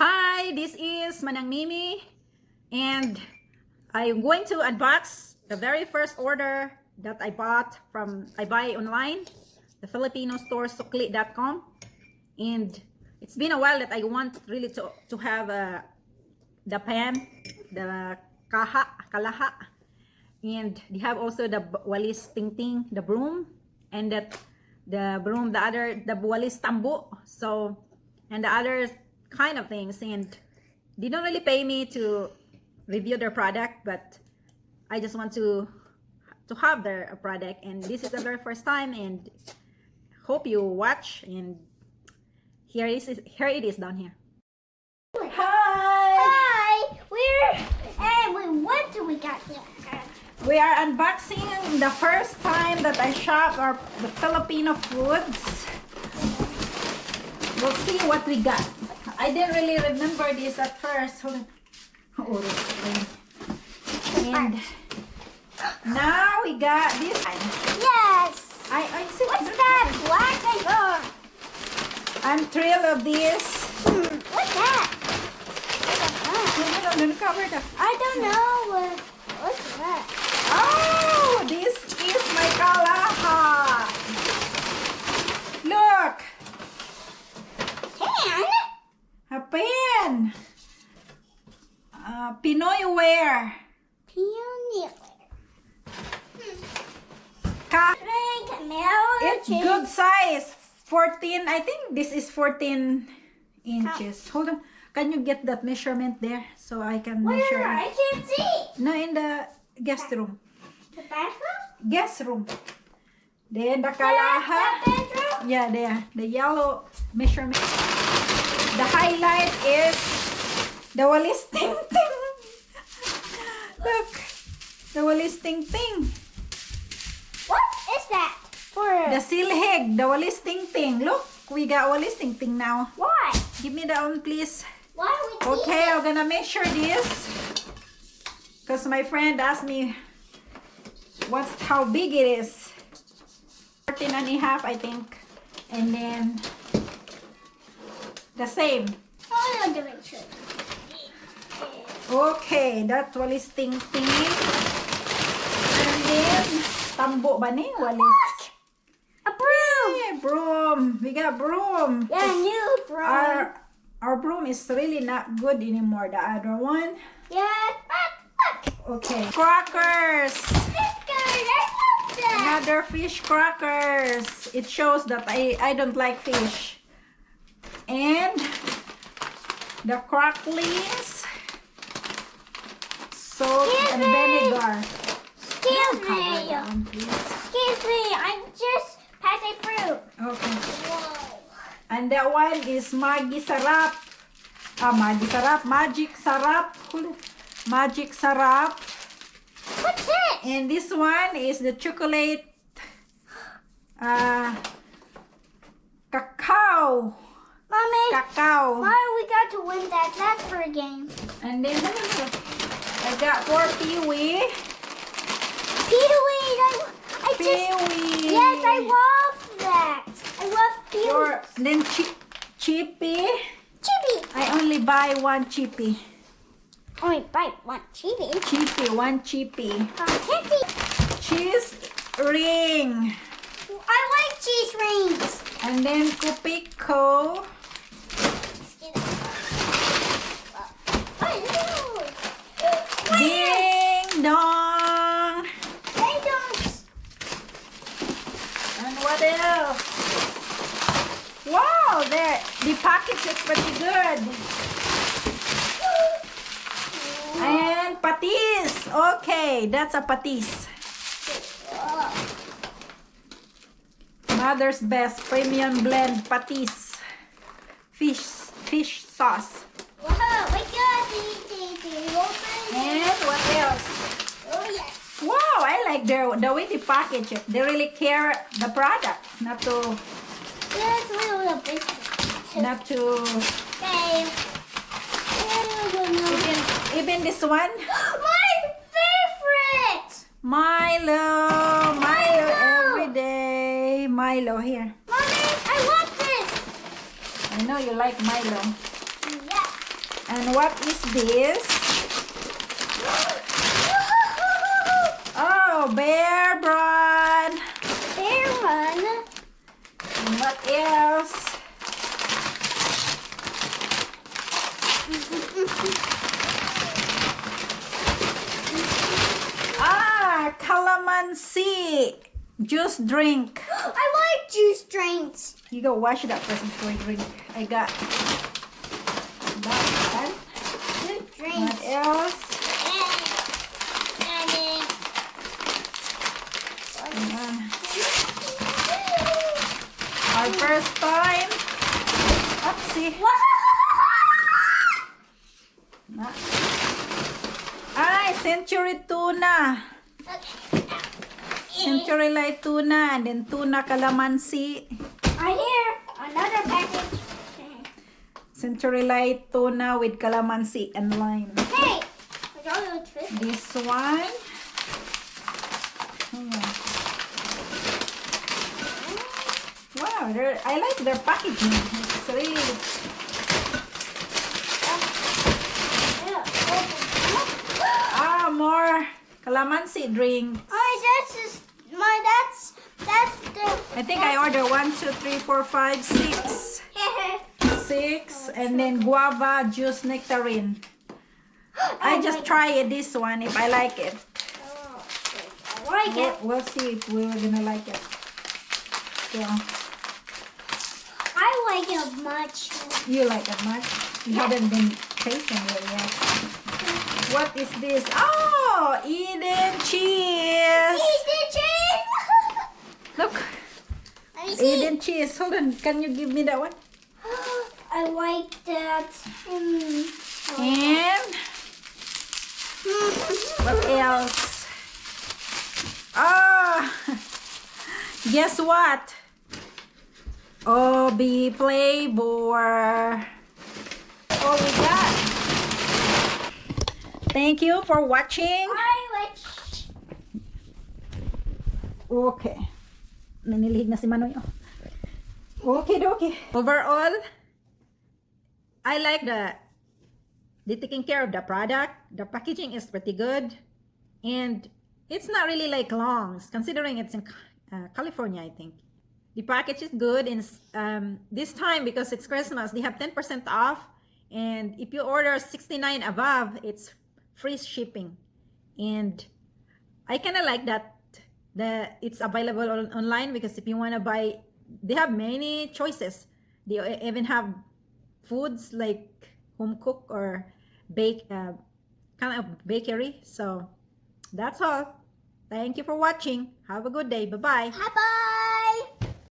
Hi, this is Manang Mimi, and I'm going to unbox the very first order that I buy online, the Filipino store Sukli.com. And it's been a while that I want really to have the pan, the kalaha, and they have also the walis ting, the broom, and the broom, the walis tambo. So, and the other kind of things, and they don't really pay me to review their product, but I just want to have their product, and this is the very first time, and hope you watch. And here it is down here. Hi! What do we got here? We are unboxing the first time that I shop the Filipino foods. We'll see what we got. I didn't really remember this at first. Hold on. Oh, and now we got this. Yes! I see. What's that black and gold? I'm thrilled of this. What's that? Cover the. I don't know. What's that? Oh, this is my kalaha. Look, Can? a pen. Pinoy wear. Peony. It's good size. 14. I think this is 14 inches. Hold on. Can you get that measurement there so I can measure? Where? I can't see. No, in the guest room. The bathroom? Guest room. Then the kalaha. That bedroom? Yeah, there. The yellow measurement. The highlight is the walis ting. Look. The walis ting. What is that? For The silhig. The walis ting. Look, we got walis ting now. why? Give me that one, please. Why are we Okay, I'm gonna measure this because my friend asked me how big it is. 14 and a half, I think, and then the same. I want to make sure. Okay, that walis ting. And then tambo ba ni walis? A broom. Yeah, broom. We got broom. Yeah, new broom. Our broom is really not good anymore. The other one. Yeah. Okay. Crackers. I love that. Another fish crackers. It shows that I don't like fish. And the cracklings, salt and vinegar. Excuse me. Down, please. Excuse me. I'm just passing through. Okay. Whoa. And that one is Magic Sarap. Magic Sarap. Magic Sarap. What's it? And this one is the chocolate cacao. Mommy. Cacao. Mommy, we got to win that. That's for a game. And then I got 4 peewee. Peewee. I just. Peewee. Yes, I love that. I love peewee. Then chippy. Chippy. I only buy 1 chippy. Only buy one chippy. Chippy, 1 chippy. Candy. Cheese ring. I like cheese rings. And then Kupiko. Ding dong. And what else? Wow, the package is pretty good. And patis. Okay, that's a patis. Mother's Best Premium Blend Patis. Fish sauce. And what else? Oh yes. Wow, I like the way they package it. They really care the product, not to There's a little bit. Okay. Even this one. My favorite. Milo every day. Milo here. Mommy, I want this. I know you like Milo. Yeah. And what is this? Oh, bear brand. Bear run. And what else? Calamansi juice drink. I like juice drinks. You go wash it up first before you drink. I got that one. Juice What drinks. else? Our first time. Oopsie. Ay, Century Tuna. Century Light Tuna. And then Tuna Calamansi. Right here, another package. Century Light Tuna with Calamansi and lime. Hey, I got a twist. This one. Wow, I like their packaging. It's really... more calamansi drink. Oh, that's the. I think I ordered 1, 2, 3, 4, 5, 6. 6 and then guava juice nectarine. I just try this one if I like it. I like it. We'll see if we're gonna like it. So, I like it much. you like it much? You haven't been tasting it yet. What is this? Oh, Eden cheese. Eat the cheese. Look, Let me see. Eden cheese. Hold on, can you give me that one? I like that. And what else? Ah, guess what? OB flavor. Oh, we got. Thank you for watching. Okay. Nanilihig na si Manoy. Okay. Overall, I like the taking care of the product. The packaging is pretty good. And it's not really like long, considering it's in California, I think. The package is good. And this time, because it's Christmas, they have 10% off. And if you order 69 above, it's free shipping. And I kind of like that it's available online, because if you want to buy, they have many choices. They even have foods like home cook or bake, kind of bakery. So that's all. Thank you for watching. Have a good day. Bye-bye. Bye-bye.